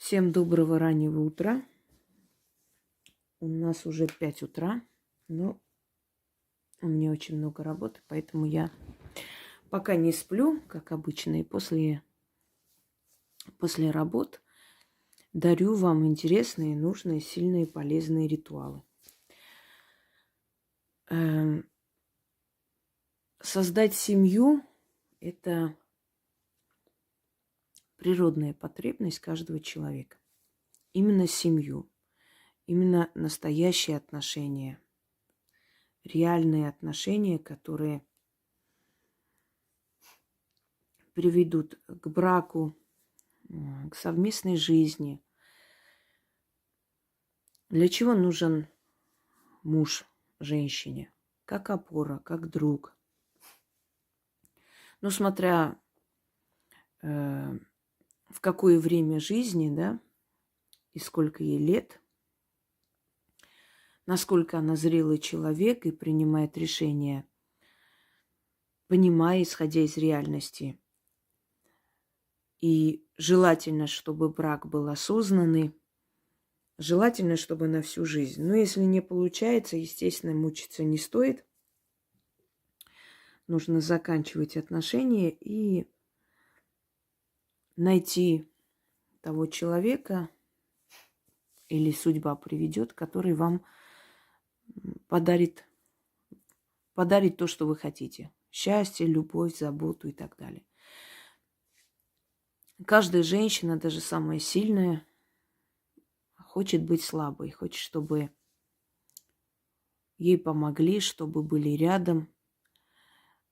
Всем доброго раннего утра. У нас уже 5 утра, но у меня очень много работы, поэтому я пока не сплю, как обычно, и после работ дарю вам интересные, нужные, сильные, полезные ритуалы. Создать семью – это природная потребность каждого человека. Именно семью, именно настоящие отношения, реальные отношения, которые приведут к браку, к совместной жизни. Для чего нужен муж женщине? Как опора, как друг. Ну, смотря в какое время жизни, да, и сколько ей лет, насколько она зрелый человек и принимает решения, понимая, исходя из реальности. И желательно, чтобы брак был осознанный, желательно, чтобы на всю жизнь. Но если не получается, естественно, мучиться не стоит. Нужно заканчивать отношения и найти того человека, или судьба приведет, который вам подарит то, что вы хотите. Счастье, любовь, заботу и так далее. Каждая женщина, даже самая сильная, хочет быть слабой, хочет, чтобы ей помогли, чтобы были рядом.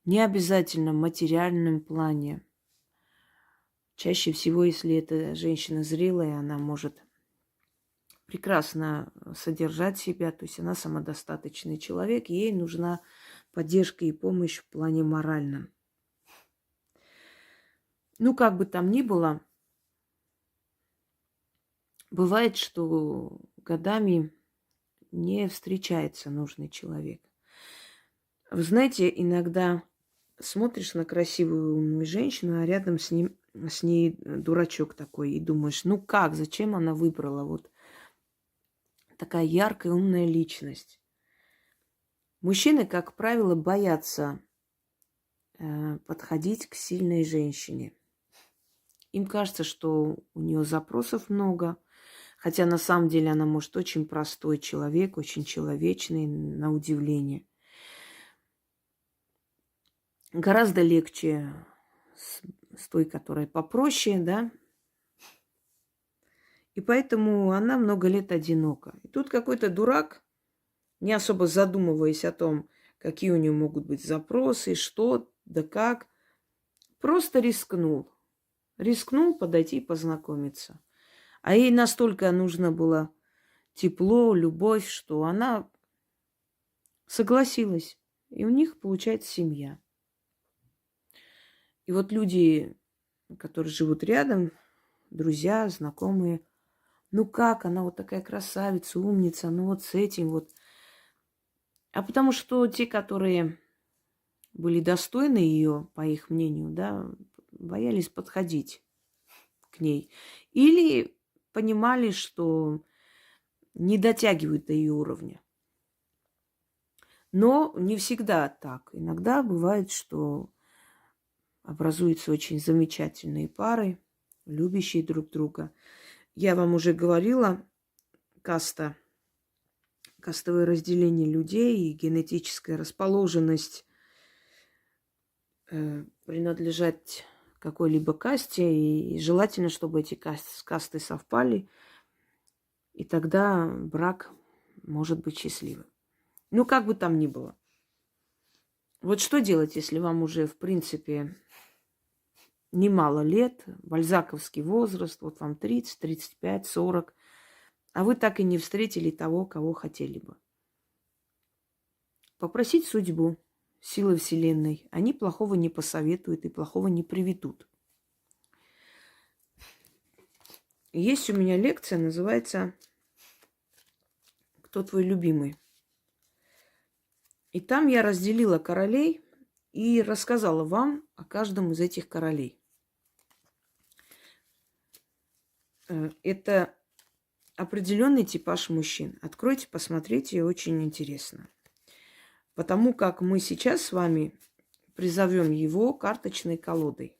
Не обязательно в материальном плане. Чаще всего, если эта женщина зрелая, она может прекрасно содержать себя, то есть она самодостаточный человек, ей нужна поддержка и помощь в плане моральном. Ну, как бы там ни было, бывает, что годами не встречается нужный человек. Вы знаете, иногда смотришь на красивую умную женщину, а рядом с ней дурачок такой, и думаешь, ну как, зачем она выбрала вот такая яркая, умная личность. Мужчины, как правило, боятся подходить к сильной женщине. Им кажется, что у нее запросов много, хотя на самом деле она может очень простой человек, очень человечный, на удивление. Гораздо легче с той, которая попроще, да. И поэтому она много лет одинока. И тут какой-то дурак, не особо задумываясь о том, какие у нее могут быть запросы, что, да как, просто рискнул. Рискнул подойти и познакомиться. А ей настолько нужно было тепло, любовь, что она согласилась. И у них получается семья. И вот люди, которые живут рядом, друзья, знакомые, ну как, она вот такая красавица, умница, ну вот с этим вот. А потому что те, которые были достойны ее, по их мнению, да, боялись подходить к ней. Или понимали, что не дотягивают до ее уровня. Но не всегда так. Иногда бывает, что образуются очень замечательные пары, любящие друг друга. Я вам уже говорила, кастовое разделение людей и генетическая расположенность принадлежать какой-либо касте, и желательно, чтобы эти касты совпали, и тогда брак может быть счастливым. Ну, как бы там ни было. Вот что делать, если вам уже, в принципе, немало лет, бальзаковский возраст, вот вам 30, 35, 40, а вы так и не встретили того, кого хотели бы. Попросить судьбу, силы Вселенной. Они плохого не посоветуют и плохого не приведут. Есть у меня лекция, называется «Кто твой любимый?». И там я разделила королей и рассказала вам о каждом из этих королей. Это определенный типаж мужчин. Откройте, посмотрите, очень интересно. Потому как мы сейчас с вами призовем его карточной колодой.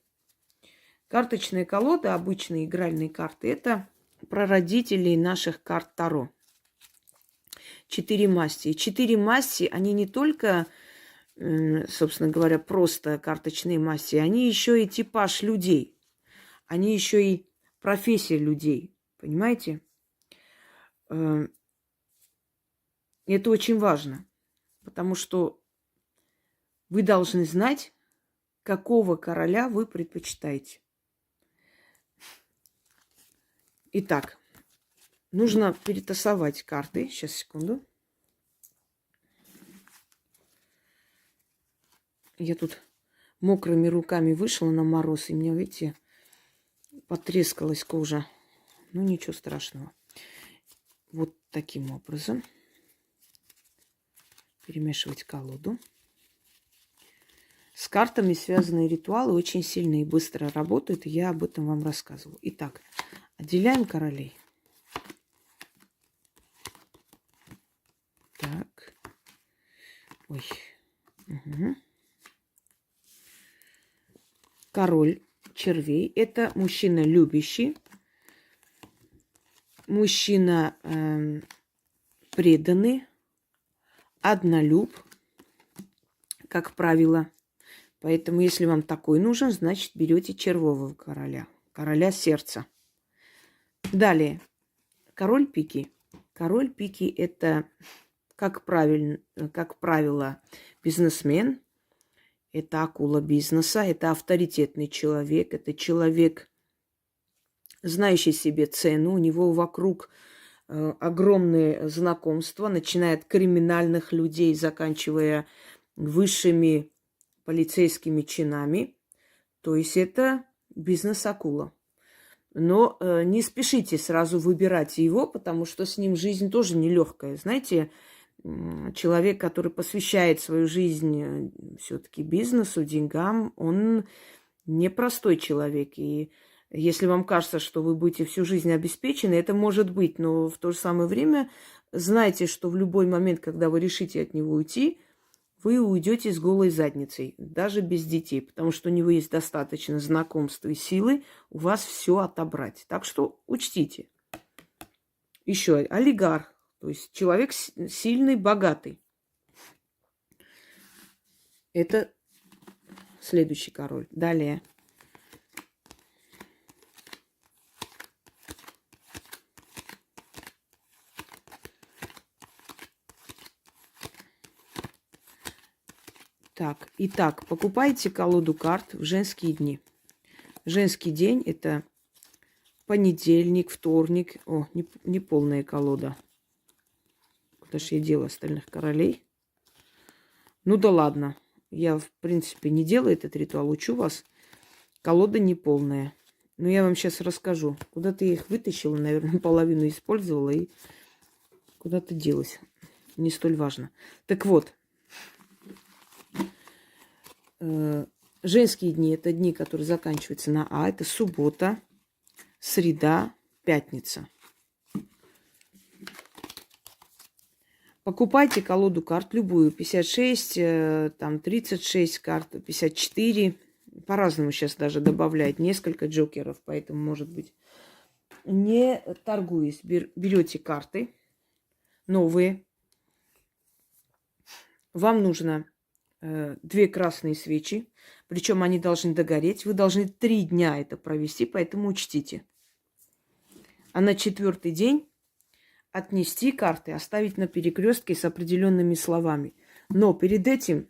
Карточные колоды, обычные игральные карты, это прародители наших карт Таро. 4 масти. И 4 масти, они не только, собственно говоря, просто карточные масти, они еще и типаж людей. Они еще и профессия людей. Понимаете? Это очень важно. Потому что вы должны знать, какого короля вы предпочитаете. Итак, нужно перетасовать карты. Сейчас, секунду. Я тут мокрыми руками вышла на мороз, и мне, видите, потрескалась кожа. Ну, ничего страшного. Вот таким образом. Перемешивать колоду. С картами связанные ритуалы очень сильно и быстро работают, и я об этом вам рассказываю. Итак, отделяем королей. Так. Ой. Угу. Король червей – это мужчина любящий, мужчина преданный, однолюб, как правило. Поэтому, если вам такой нужен, значит, берете червового короля, короля сердца. Далее, король пики. Король пики – это, как правило, бизнесмен. Это акула бизнеса, это авторитетный человек, это человек, знающий себе цену. У него вокруг огромные знакомства, начиная от криминальных людей, заканчивая высшими полицейскими чинами. То есть это бизнес-акула. Но не спешите сразу выбирать его, потому что с ним жизнь тоже нелегкая. Знаете, человек, который посвящает свою жизнь все-таки бизнесу, деньгам, он непростой человек. И если вам кажется, что вы будете всю жизнь обеспечены, это может быть, но в то же самое время знайте, что в любой момент, когда вы решите от него уйти, вы уйдете с голой задницей, даже без детей, потому что у него есть достаточно знакомств и силы у вас все отобрать. Так что учтите. Еще олигарх, то есть человек сильный, богатый. Это следующий король. Далее. Так, итак, покупайте колоду карт в женские дни. Женский день – это понедельник, вторник. О, не полная колода. Куда же я делаю остальных королей? Ну да ладно. Я, в принципе, не делаю этот ритуал, учу вас. Колода не полная. Но я вам сейчас расскажу. Куда-то я их вытащила, наверное, половину использовала и куда-то делась. Не столь важно. Так вот. Женские дни – это дни, которые заканчиваются на А. Это суббота, среда, пятница. Покупайте колоду карт любую. 56, там 36 карт, 54. По-разному сейчас даже добавляют несколько джокеров, поэтому, может быть, не торгуясь. Берете карты новые. Вам нужно 2 красные свечи, причем они должны догореть. Вы должны 3 дня это провести, поэтому учтите. А на 4-й день отнести карты, оставить на перекрестке с определенными словами. Но перед этим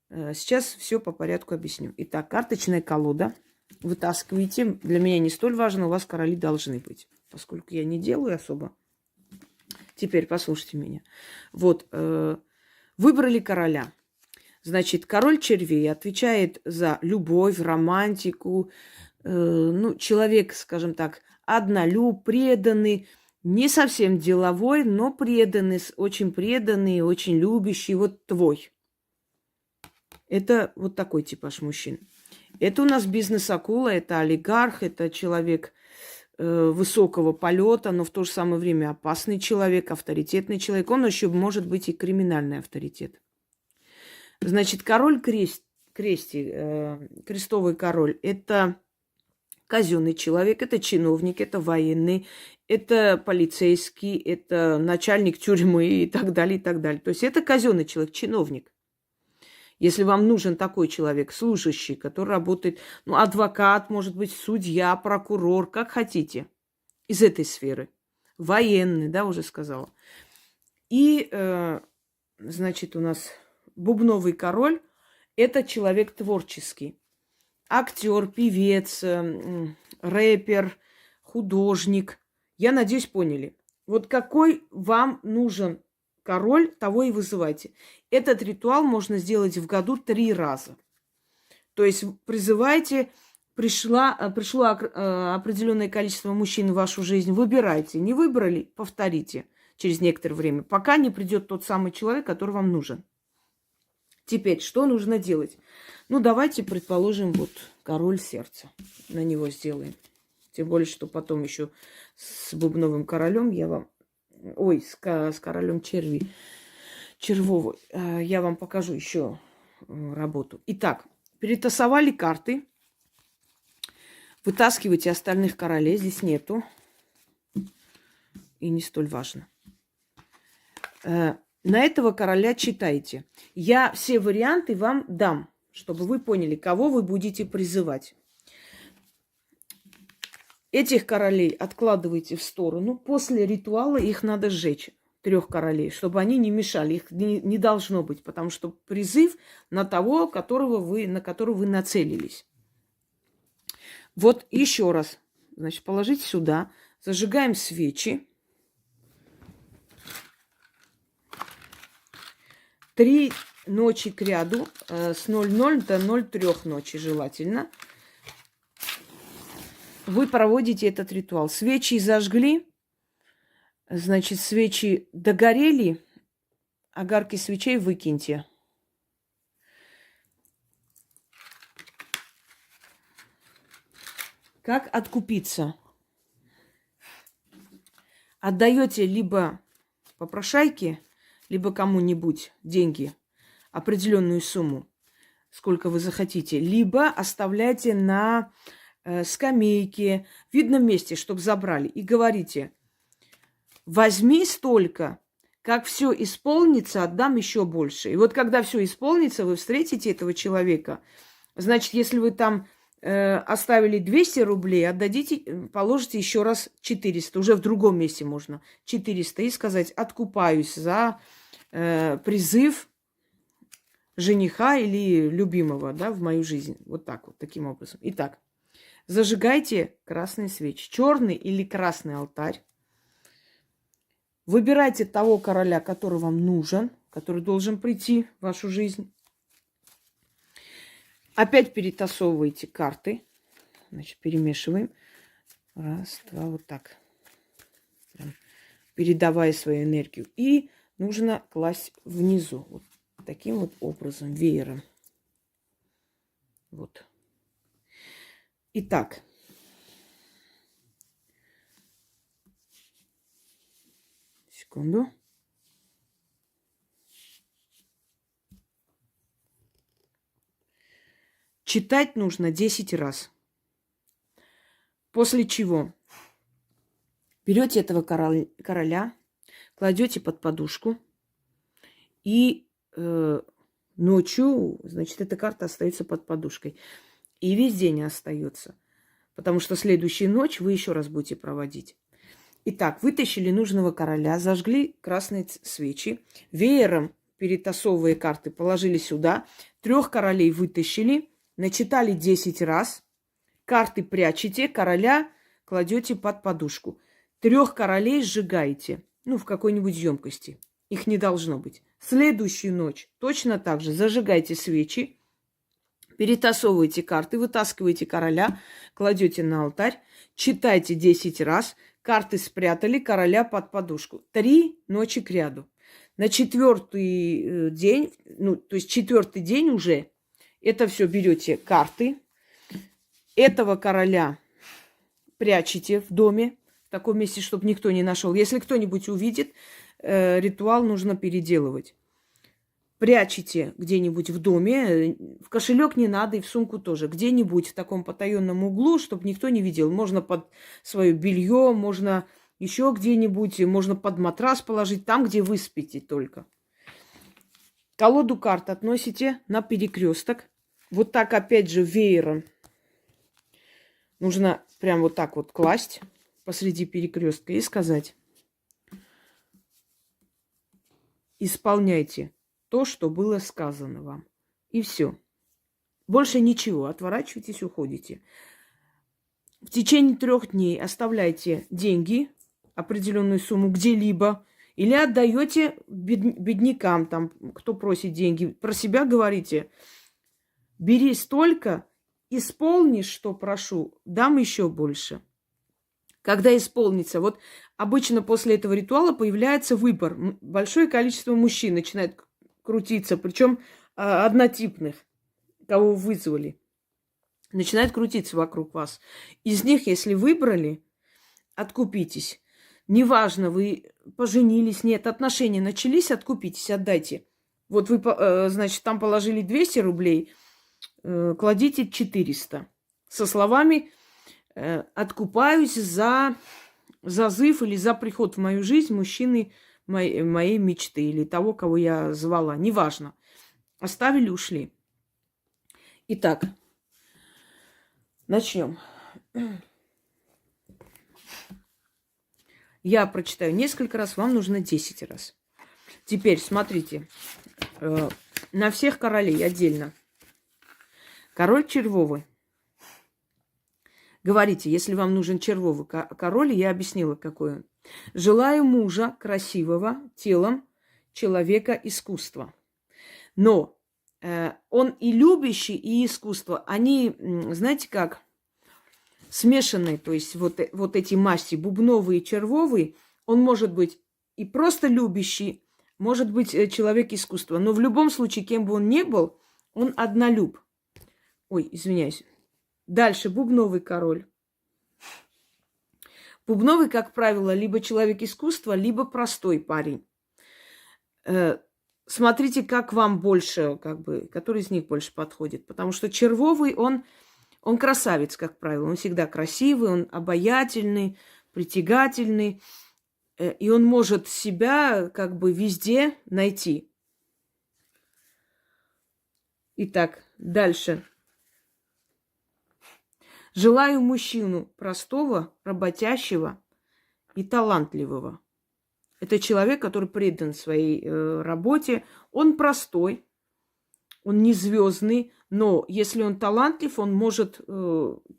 сейчас все по порядку объясню. Итак, карточная колода. Вытаскиваете. Для меня не столь важно, у вас короли должны быть, поскольку я не делаю особо. Теперь послушайте меня. Вот, выбрали короля. Значит, король червей отвечает за любовь, романтику. Человек, скажем так, однолюб, преданный, не совсем деловой, но преданный, очень любящий. Вот твой. Это вот такой типаж мужчин. Это у нас бизнес-акула, это олигарх, это человек высокого полета, но в то же самое время опасный человек, авторитетный человек. Он еще может быть и криминальный авторитет. Значит, король крестовый король – это казенный человек, это чиновник, это военный, это полицейский, это начальник тюрьмы и так далее, и так далее. То есть это казенный человек, чиновник. Если вам нужен такой человек, служащий, который работает, ну, адвокат, может быть, судья, прокурор, как хотите, из этой сферы. Военный, да, уже сказала. И, значит, у нас бубновый король – это человек творческий. Актер, певец, рэпер, художник. Я надеюсь, поняли. Вот какой вам нужен король, того и вызывайте. Этот ритуал можно сделать в году 3 раза. То есть призывайте, пришло определенное количество мужчин в вашу жизнь, выбирайте. Не выбрали, повторите через некоторое время, пока не придет тот самый человек, который вам нужен. Теперь, что нужно делать? Ну, давайте, предположим, вот король сердца. На него сделаем. Тем более, что потом еще с бубновым королем я вам... Ой, с королем червовой. Я вам покажу еще работу. Итак, перетасовали карты. Вытаскивайте остальных королей. Здесь нету. И не столь важно. На этого короля читайте. Я все варианты вам дам, чтобы вы поняли, кого вы будете призывать. Этих королей откладывайте в сторону. После ритуала их надо сжечь, 3 королей, чтобы они не мешали. Их не должно быть, потому что призыв на того, на которого вы нацелились. Вот еще раз. Значит, положите сюда. Зажигаем свечи. 3 ночи кряду, с 00 до 03 ночи желательно. Вы проводите этот ритуал. Свечи зажгли, значит, свечи догорели, огарки свечей выкиньте. Как откупиться? Отдаете либо попрошайке, либо кому-нибудь деньги, определенную сумму, сколько вы захотите, либо оставляйте на скамейке, в видном месте, чтобы забрали, и говорите: возьми столько, как все исполнится, отдам еще больше. И вот когда все исполнится, вы встретите этого человека. Значит, если вы там оставили 200 рублей, отдадите, положите еще раз 400. Уже в другом месте можно 400. И сказать: откупаюсь за призыв жениха или любимого, да, в мою жизнь. Вот так вот, таким образом. Итак, зажигайте красные свечи. Черный или красный алтарь. Выбирайте того короля, который вам нужен, который должен прийти в вашу жизнь. Опять перетасовывайте карты. Значит, перемешиваем. 1, 2, вот так. Передавая свою энергию. И нужно класть внизу. Вот таким вот образом, веером. Вот. Итак. Секунду. Читать нужно 10 раз. После чего берете этого короля, кладете под подушку, и ночью, значит, эта карта остается под подушкой. И весь день остается. Потому что следующую ночь вы еще раз будете проводить. Итак, вытащили нужного короля, зажгли красные свечи, веером, перетасовывая карты, положили сюда, 3 королей вытащили, начитали 10 раз, карты прячете, короля кладете под подушку. 3 королей сжигаете, ну, в какой-нибудь емкости. Их не должно быть. Следующую ночь точно так же зажигайте свечи, перетасовывайте карты, вытаскиваете короля, кладете на алтарь, читайте 10 раз, карты спрятали, короля под подушку. 3 ночи кряду. На 4-й день, ну, то есть 4-й день уже, это все берете карты, этого короля прячете в доме, в таком месте, чтобы никто не нашел. Если кто-нибудь увидит, ритуал нужно переделывать. Прячете где-нибудь в доме, в кошелек не надо и в сумку тоже. Где-нибудь в таком потаенном углу, чтобы никто не видел. Можно под свое белье, можно еще где-нибудь, можно под матрас положить, там, где вы спите только. Колоду карт относите на перекресток. Вот так опять же веером нужно прям вот так вот класть посреди перекрестка и сказать: исполняйте то, что было сказано вам. И все. Больше ничего. Отворачивайтесь, уходите. В течение 3 дней оставляйте деньги, определенную сумму где-либо, или отдаете беднякам, там, кто просит деньги. Про себя говорите: бери столько, исполнишь, что прошу, дам еще больше. Когда исполнится, вот обычно после этого ритуала появляется выбор. Большое количество мужчин начинает крутиться, причем однотипных, кого вызвали, начинает крутиться вокруг вас. Из них, если выбрали, откупитесь. Неважно, вы поженились, нет, отношения начались, откупитесь, отдайте. Вот вы, значит, там положили 200 рублей, кладите 400. Со словами: откупаюсь за зазыв или за приход в мою жизнь мужчины моей мечты или того, кого я звала. Неважно. Оставили, ушли. Итак, начнем. Я прочитаю несколько раз, вам нужно 10 раз. Теперь смотрите. На всех королей отдельно. Король червовый. Говорите, если вам нужен червовый король, я объяснила, какой он. Желаю мужа красивого, телом, человека искусства. Но он и любящий, и искусство, они, знаете как, смешанные. То есть вот эти масти, бубновые и червовые, он может быть и просто любящий, может быть человек искусства. Но в любом случае, кем бы он ни был, он однолюб. Ой, извиняюсь. Дальше бубновый король. Бубновый, как правило, либо человек искусства, либо простой парень. Смотрите, как вам больше, который из них больше подходит. Потому что червовый, он красавец, как правило. Он всегда красивый, он обаятельный, притягательный. И он может себя везде найти. Итак, дальше. Желаю мужчину простого, работящего и талантливого. Это человек, который предан своей работе. Он простой, он не звездный, но если он талантлив, он может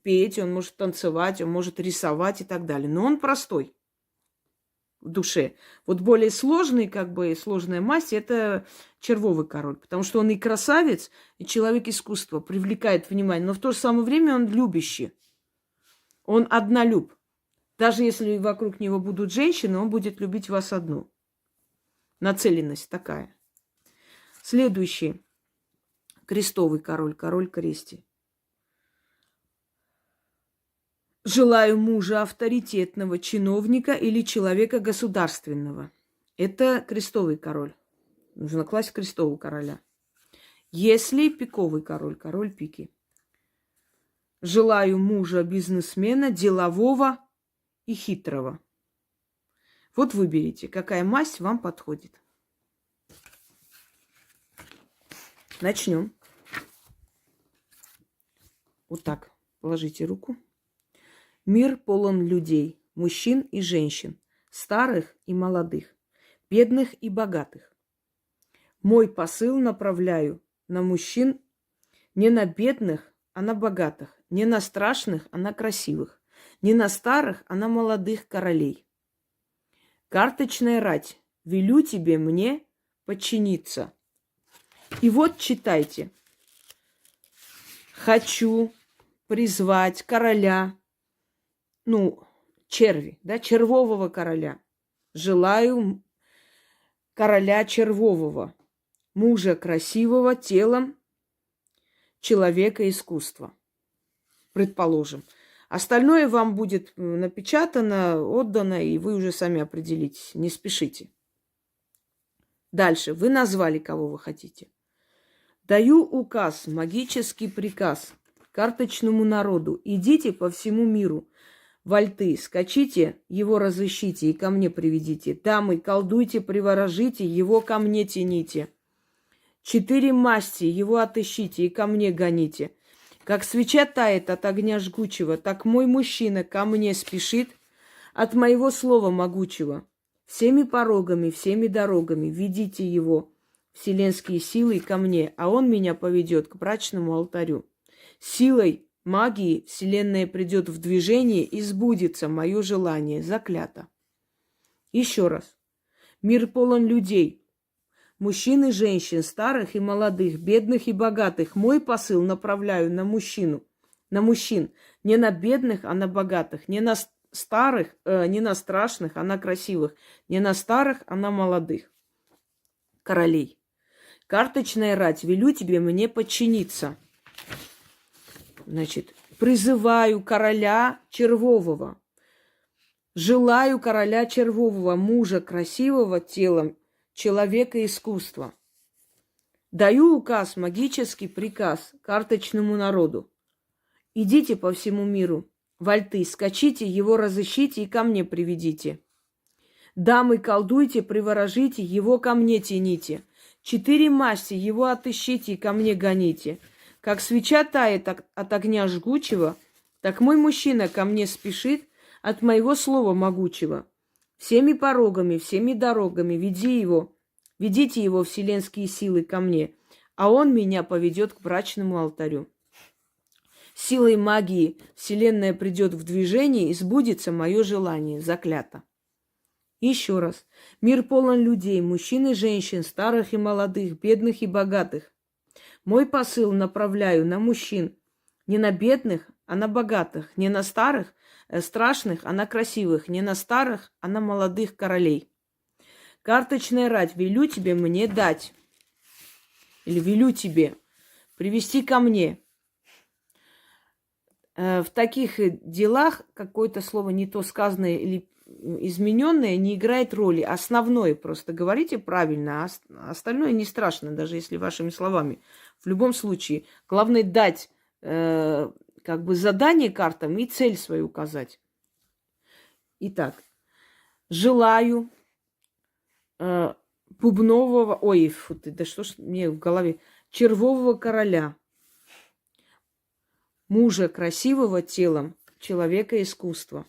петь, он может танцевать, он может рисовать и так далее. Но он простой в душе. Вот более сложный, сложная масть – это червовый король, потому что он и красавец, и человек искусства, привлекает внимание, но в то же самое время он любящий. Он однолюб. Даже если вокруг него будут женщины, он будет любить вас одну. Нацеленность такая. Следующий. Крестовый король, король крести. Желаю мужа авторитетного, чиновника или человека государственного. Это крестовый король. Нужно класть крестового короля. Если пиковый король, король пики. Желаю мужа бизнесмена, делового и хитрого. Вот выберите, какая масть вам подходит. Начнем. Вот так. Положите руку. Мир полон людей, мужчин и женщин, старых и молодых, бедных и богатых. Мой посыл направляю на мужчин, не на бедных, а на богатых, не на страшных, а на красивых, не на старых, а на молодых королей. Карточная рать, велю тебе мне подчиниться. И вот читайте. Хочу призвать короля, черви, червового короля. Желаю короля червового, мужа красивого, телом, человека искусства. Предположим. Остальное вам будет напечатано, отдано, и вы уже сами определитесь. Не спешите. Дальше. Вы назвали, кого вы хотите. Даю указ, магический приказ карточному народу. Идите по всему миру. Вальты, скачите, его разыщите и ко мне приведите. Дамы, колдуйте, приворожите, его ко мне тяните. 4 масти, его отыщите и ко мне гоните. Как свеча тает от огня жгучего, так мой мужчина ко мне спешит от моего слова могучего. Всеми порогами, всеми дорогами ведите его, вселенские силы, ко мне, а он меня поведет к брачному алтарю. Силой магии вселенная придет в движение и сбудется мое желание, заклято. Еще раз. Мир полон людей. Мужчин и женщин, старых и молодых, бедных и богатых. Мой посыл направляю на мужчин. Не на бедных, а на богатых. Не на старых, не на страшных, а на красивых. Не на старых, а на молодых. Королей. Карточная рать, велю тебе мне подчиниться. Значит, призываю короля червового. Желаю короля червового, мужа красивого телом, человека искусства. Даю указ, магический приказ карточному народу. Идите по всему миру, вальты, скачите, его разыщите и ко мне приведите. Дамы, колдуйте, приворожите, его ко мне тяните. 4 масти, его отыщите и ко мне гоните. Как свеча тает от огня жгучего, так мой мужчина ко мне спешит от моего слова могучего. Всеми порогами, всеми дорогами ведите его вселенские силы ко мне, а он меня поведет к брачному алтарю. Силой магии вселенная придет в движение и сбудется мое желание, заклято. Еще раз. Мир полон людей, мужчин и женщин, старых и молодых, бедных и богатых. Мой посыл направляю на мужчин, не на бедных, а на богатых, не на старых, страшных, а на красивых, не на старых, а на молодых королей. Карточная рать, велю тебе мне дать, или велю тебе привести ко мне. В таких делах какое-то слово не то сказанное или измененное не играет роли. Основное просто говорите правильно, а остальное не страшно, даже если вашими словами. В любом случае, главное дать как бы задание картам и цель свою указать. Итак, желаю бубнового, ой, фу ты, да что ж мне в голове, червового короля, мужа красивого телом, человека искусства.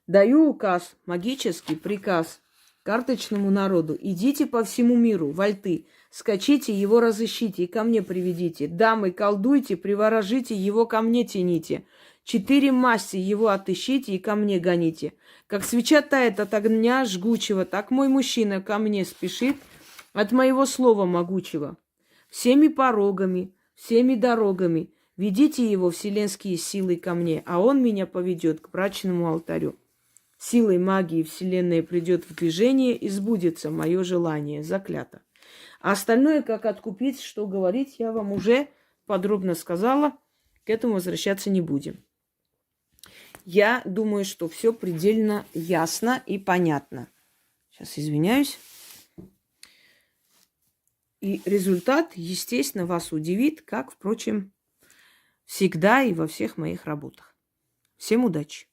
Даю указ, магический приказ карточному народу. Идите по всему миру, вальты, скачите, его разыщите и ко мне приведите. Дамы, колдуйте, приворожите, его ко мне тяните. 4 масти, его отыщите и ко мне гоните. Как свеча тает от огня жгучего, так мой мужчина ко мне спешит от моего слова могучего. Всеми порогами, всеми дорогами ведите его вселенские силы ко мне, а он меня поведет к брачному алтарю. Силой магии вселенная придет в движение и сбудется мое желание, заклято. А остальное, как откупить, что говорить, я вам уже подробно сказала. К этому возвращаться не будем. Я думаю, что все предельно ясно и понятно. Сейчас извиняюсь. И результат, естественно, вас удивит, как, впрочем, всегда и во всех моих работах. Всем удачи!